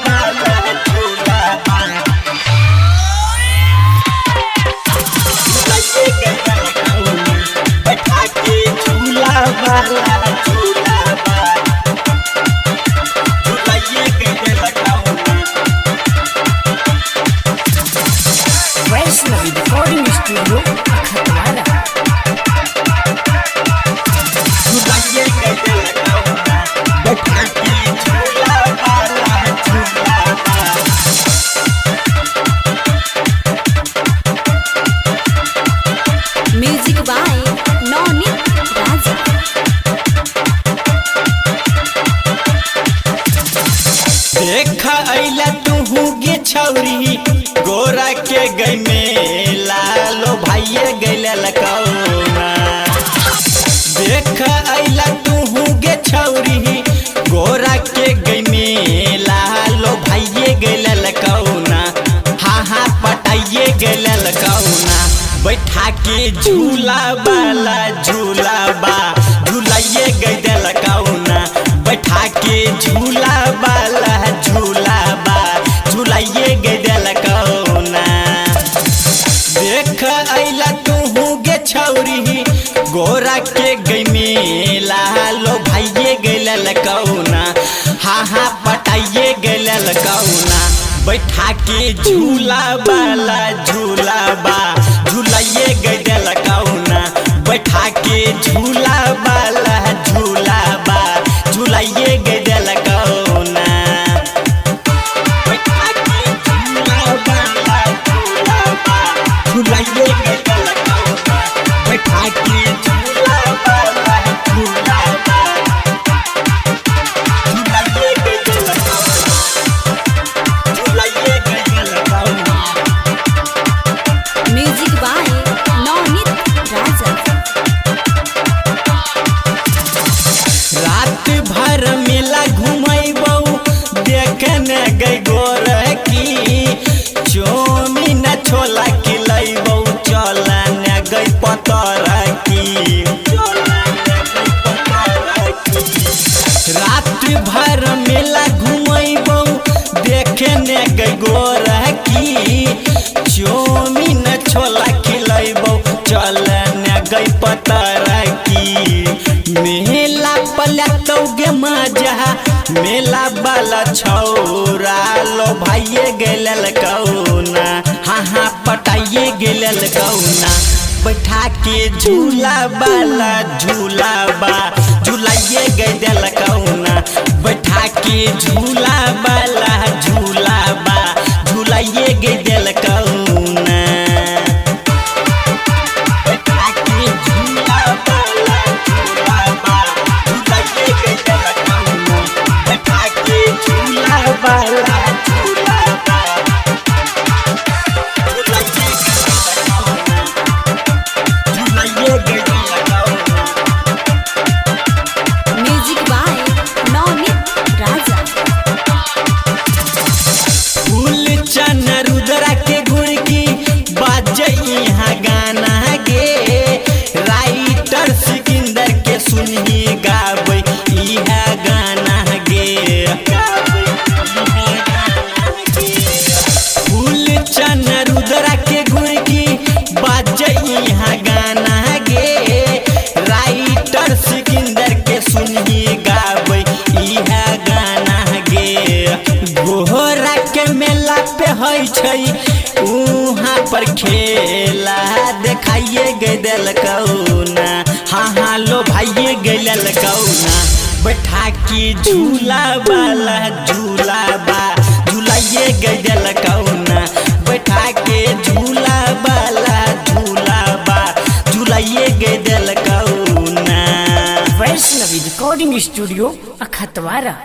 वाला झूला झूलाइए गइल कौना बैठा के झूला वाला झूला झूलाइए गइल कौना वैष्णवी रिकॉर्डिंग स्टूडियो खतवारा। झूलाइए गइल कौना बैठा के झूला वाला झूला म्यूजिक बाय नवनीत राजा। देख अइला तुहू गे छौरी गोरा के गई मेला लो भाइये गइल कौना देख अइला तुहू गे छौरी गोरा के गई मेला लो भाइये गइल कौना हाँ पटाइए गइल कौना बैठा के झूला वाला झूला बा झूलाइए गइल कौना बैठा के झूला वाला झूला बा झूलाइए गइल कौना देख अइला तुहू गे छौरी गोरा के गई मेला लो भाइये गइल कौना हाँ पटाइए गइल कौना बैठा के झूला वाला झूला बा झूलाइए गइल कौना बैठा के झूला वाला झूला बा झूलाइए गइल कौना बैठा के झूला वाला झूला बा झूलाइए गइल कौना बैठा के झूला वाला झूला बा झूलाइए गइल कौना झूलाइए गइल कौना म्यूजिक बाय नवनीत राजा। रात भर मेला घुमैबौ देखने गई गोर की चौमिन छोला खिलैबौ चलने गई पतर की रात भर मेला घुमैबौ देखने गई गोर की चौमिन छोला खिलैबौ चलने गई पतर की मेला पलटौगे मजा मेला वाला छौरा लो भाइये गइल कौना हाँ पटाइए गइल कौना बैठा के झूला वाला झूला बा झूलाइए गइल कौना बैठा के झूला वाला झूला बा झूलाइए गइल कौना बैठा के झूला वाला झूला बा झूलाइए गइल कौना बैठा के झूला वाला झूला बा झूलाइए गइल कौना म्यूजिक बाय नवनीत राजा। फूल चन रुद्रा के गुण की बाजे यहाँ गाना गे राइटर सिकंदर के सुनही गाबै इहा गाना गे फूल चन रुद्रा के गुण की बाजे यहाँ गाना गे राइटर सिकंदर के सुनही गाबै इहा गाना गे गोहरा के मेला पे होइ छै उहाँ पर खेला देखाइए गइल कौना हाँ लो भाइये गइल कौना बैठा के झूला वाला झूला बा झूलाइए गइल कौना बैठा के झूला वाला झूला बा झूलाइए गइल कौना वैष्णवी रिकॉर्डिंग स्टूडियो खतवारा।